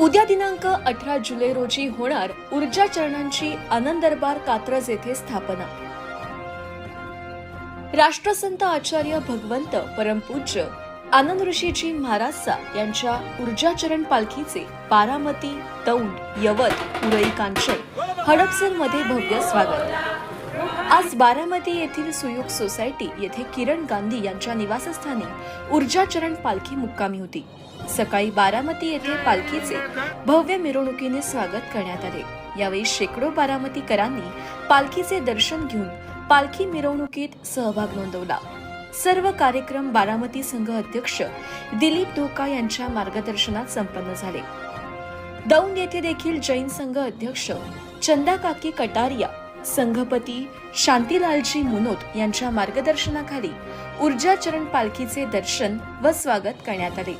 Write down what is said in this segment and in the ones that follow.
उद्या दिनांक 18 जुलै रोजी होणार ऊर्जा चरणांची आनंद दरबार कात्रज येथे स्थापना। राष्ट्रसंत आचार्य भगवंत परमपूज्य आनंद ऋषीजी महाराज यांच्या ऊर्जाचरण पालखीचे बारामती, दौंड, यवत, उरई, कांचन, हडपसर मध्ये भव्य स्वागत। आज बारामती येथील सुयोग सोसायटी येथे किरण गांधी यांच्या निवासस्थानी ऊर्जाचरण पालखी मुक्कामी होती। सकाळी बारामती येथे पालखीचे भव्य मिरवणुकीने स्वागत करण्यात आले। यावेळी शेकडो बारामतीकरांनी पालखीचे दर्शन घेऊन पालखी मिरवणुकीत सहभाग नोंदवला। सर्व कार्यक्रम बारामती संघ अध्यक्ष दिलीप धोका यांच्या मार्गदर्शनात संपन्न झाले। दौंड येथे देखील जैन संघ अध्यक्ष चंदाकाकी कटारिया, संघपती शांतीलालजी मुनोत यांच्या मार्गदर्शनाखाली ऊर्जाचरण पालखीचे दर्शन व स्वागत करण्यात आले।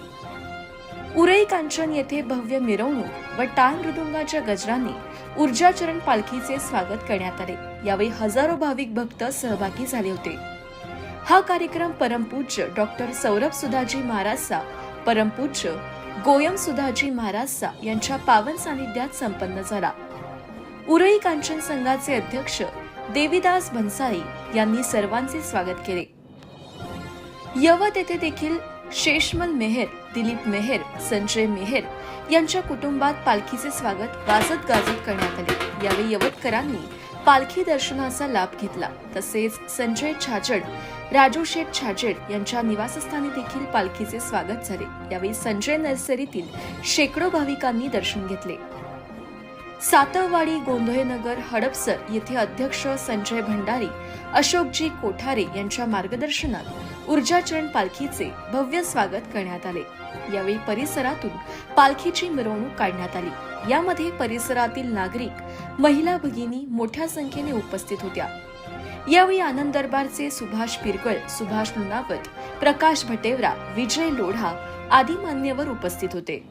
उरई कांचन येथे भव्य मिरवणूक व टाळ मृदुंगाच्या गजरांनी ऊर्जाचरण पालखीचे स्वागत करण्यात आले। यावेळी हजारो भाविक भक्त सहभागी झाले होते। हा कार्यक्रम परमपूज्य डॉक्टर सौरभ सुधाजी महाराज, परमपूज्य गोयम सुधाजी महाराज यांच्या पावन सानिध्यात संपन्न झाला। उरई कांचन संघाचे अध्यक्ष देवीदास भन्साळी यांनी सर्वांचे स्वागत केले। यवत येथे देखील शेषमल मेहर, दिलीप मेहर, संजय मेहर यांच्या कुटुंबात पालखीचे स्वागत वाजत गाजत करण्यात आले। यावेळी यवतकरांनी पालखी दर्शनाचा लाभ घेतला। तसेच संजय छाजड, राजू शेठ छाजड यांच्या निवासस्थानी देखील पालखीचे स्वागत झाले। यावेळी संजय नर्सरीतील शेकडो भाविकांनी दर्शन घेतले। सातववाडी, गोंधळेनगर, हडपसर येथे अध्यक्ष संजय भंडारी, अशोकजी कोठारे यांच्या मार्गदर्शनात ऊर्जाचरण पालखीचे भव्य स्वागत करण्यात आले। यावेळी परिसरातून पालखीची मिरवणूक काढण्यात आली। यामध्ये परिसरातील नागरिक, महिला भगिनी मोठ्या संख्येने उपस्थित होत्या। यावेळी आनंद दरबारचे सुभाष पिरगळ, सुभाष नुनावत, प्रकाश भटेवरा, विजय लोढा आदी मान्यवर उपस्थित होते।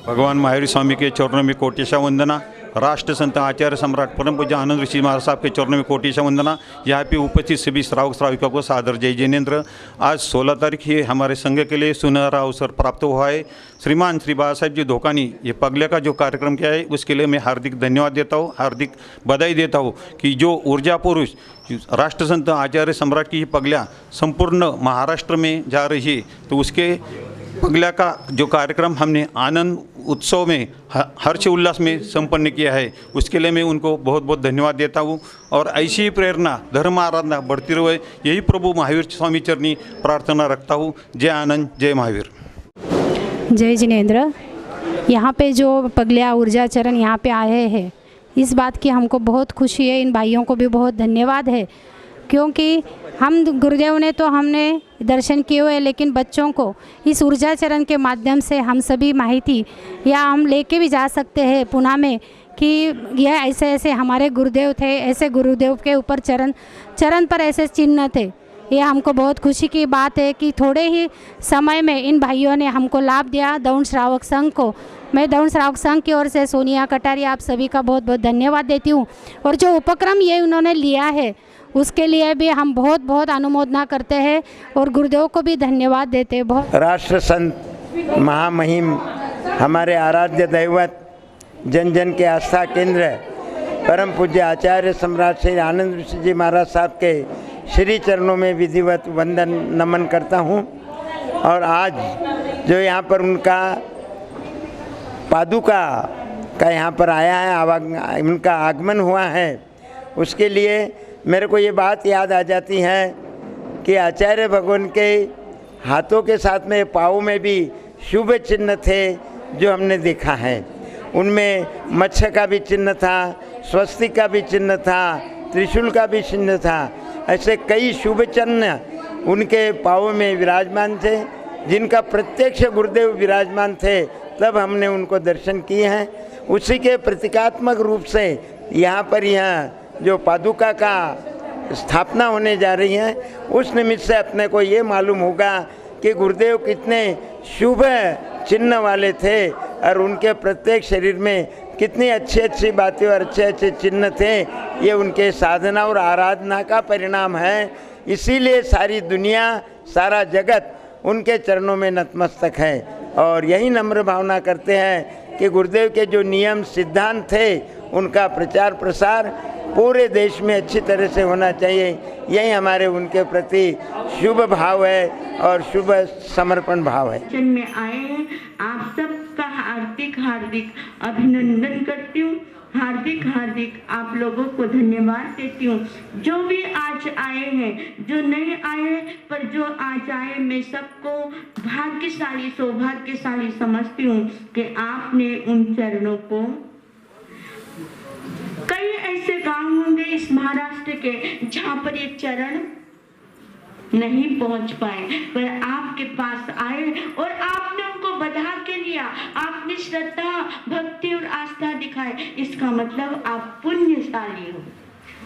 भगवान महावीर स्वामी के चरणों में कोटिशा वंदना। राष्ट्र संत आचार्य सम्राट परम पूज्य आनंद ऋषि महाराज साहब के चरणों में कोटिशा वंदना। यहाँ पे उपस्थित सभी श्रावक श्राविका को सादर जय जिनेन्द्र। आज 16 तारीख ये हमारे संघ के लिए सुनहरा अवसर प्राप्त हुआ है। श्रीमान श्री बाबा साहब जी धोका ने ये पगले का जो कार्यक्रम किया है उसके लिए मैं हार्दिक धन्यवाद देता हूँ, हार्दिक बधाई देता हूँ कि जो ऊर्जा पुरुष राष्ट्र संत आचार्य सम्राट की पगलियाँ संपूर्ण महाराष्ट्र में जा रही है, तो उसके पगला का जो कार्यक्रम हमने आनंद उत्सव में हर्ष उल्लास में संपन्न किया है, उसके लिए मैं उनको बहुत बहुत धन्यवाद देता हूँ। और ऐसी ही प्रेरणा, धर्म आराधना बढ़ती रहे, यही प्रभु महावीर स्वामी चरणी प्रार्थना रखता हूँ। जय आनंद, जय महावीर। जय जिनेन्द्र। यहाँ पे जो पगलिया ऊर्जाचरण यहाँ पे आए हैं, इस बात की हमको बहुत खुशी है। इन भाइयों को भी बहुत धन्यवाद है, क्योंकि हम गुरुदेव ने तो हमने दर्शन किए हुए, लेकिन बच्चों को इस ऊर्जाचरण के माध्यम से हम सभी माहिती या हम लेके भी जा सकते हैं पुणे में कि यह ऐसे ऐसे हमारे गुरुदेव थे, ऐसे गुरुदेव के ऊपर चरण पर ऐसे चिन्ह थे। ये हमको बहुत खुशी की बात है कि थोड़े ही समय में इन भाइयों ने हमको लाभ दिया। दौंड श्रावक संघ को मैं दौंड श्रावक संघ की ओर से सोनिया कटारिया आप सभी का बहुत बहुत धन्यवाद देती हूँ। और जो उपक्रम ये उन्होंने लिया है उसके लिए भी हम बहुत बहुत अनुमोदना करते हैं और गुरुदेव को भी धन्यवाद देते हैं। बहुत राष्ट्र संत महामहिम हमारे आराध्य दैवत, जन जन के आस्था केंद्र परम पूज्य आचार्य सम्राट श्री आनंद ऋषि जी महाराज साहब के श्री चरणों में विधिवत वंदन नमन करता हूँ। और आज जो यहाँ पर उनका पादुका का यहाँ पर आया है, उनका आगमन हुआ है, उसके लिए मेरे को ये बात याद आ जाती है कि आचार्य भगवान के हाथों के साथ में पाँव में भी शुभ चिन्ह थे जो हमने देखा है। उनमें मत्स्य का भी चिन्ह था, स्वस्तिक का भी चिन्ह था, त्रिशूल का भी चिन्ह था। ऐसे कई शुभ चिन्ह उनके पाँव में विराजमान थे, जिनका प्रत्यक्ष गुरुदेव विराजमान थे, तब हमने उनको दर्शन किए हैं। उसी के प्रतीकात्मक रूप से यहाँ पर यह जो पादुका का स्थापना होने जा रही है, उस निमित्त से अपने को ये मालूम होगा कि गुरुदेव कितने शुभ चिन्ह वाले थे और उनके प्रत्येक शरीर में कितनी अच्छी अच्छी बातें और अच्छे अच्छे चिन्ह थे। ये उनके साधना और आराधना का परिणाम है। इसीलिए सारी दुनिया, सारा जगत उनके चरणों में नतमस्तक है। और यही नम्र भावना करते हैं कि गुरुदेव के जो नियम सिद्धांत थे उनका प्रचार प्रसार पूरे देश में अच्छी तरह से होना चाहिए। यही हमारे उनके प्रति शुभ भाव है और शुभ समर्पण भाव है। में आए हैं, आप सबका हार्दिक हार्दिक अभिनंदन करती हूँ। हार्दिक आप लोगों को धन्यवाद देती हूँ। जो भी आज आए हैं, जो नहीं आए पर जो आज आए, मैं सबको भाग्यशाली सौभाग्यशाली समझती हूँ कि आपने उन चरणों को, कई ऐसे गांव होंगे इस महाराष्ट्र के जहाँ पर ये चरण नहीं पहुंच पाए, पर आपके पास आए और आपने उनको बढ़ा के लिया, आपने श्रद्धा भक्ति और आस्था दिखाए। इसका मतलब आप पुण्यशाली हो,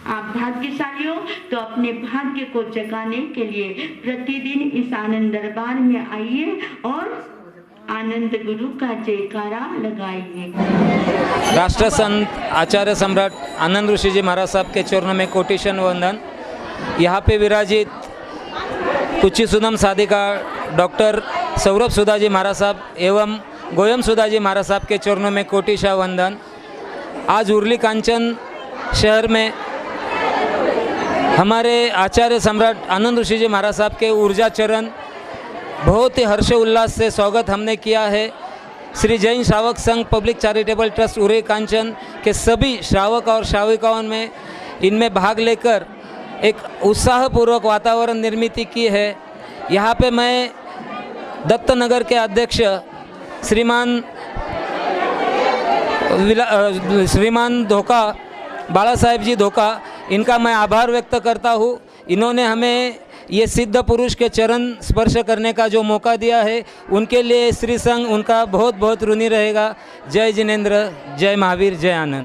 आप भाग्यशाली हो। तो अपने भाग्य को जगाने के लिए प्रतिदिन इस आनंद दरबार में आइए और आनंद गुरु का जयकारा लगाइए। राष्ट्र संत आचार्य सम्राट आनंद ऋषि जी महाराज साहब के चरणों में कोटिशन वंदन। यहाँ पे विराजित कुची सुदम साधिका डॉक्टर सौरभ सुधा जी महाराज साहब एवं गोयम सुधा जी महाराज साहब के चरणों में कोटिशा वंदन। आज उर्ली कांचन शहर में हमारे आचार्य सम्राट आनंद ऋषि जी महाराज साहब के ऊर्जा चरण बहुत ही हर्ष उल्लास से स्वागत हमने किया है। श्री जैन श्रावक संघ पब्लिक चैरिटेबल ट्रस्ट उर्ली कांचन के सभी श्रावक और श्राविकाओं में इनमें भाग लेकर एक उत्साहपूर्वक वातावरण निर्मित की है। यहाँ पे मैं दत्तनगर के अध्यक्ष श्रीमान धोखा बाला साहेब जी धोखा, इनका मैं आभार व्यक्त करता हूँ। इन्होंने हमें ये सिद्ध पुरुष के चरण स्पर्श करने का जो मौका दिया है, उनके लिए श्री संघ उनका बहुत बहुत ऋणी रहेगा। जय जिनेंद्र, जय महावीर, जय आनंद।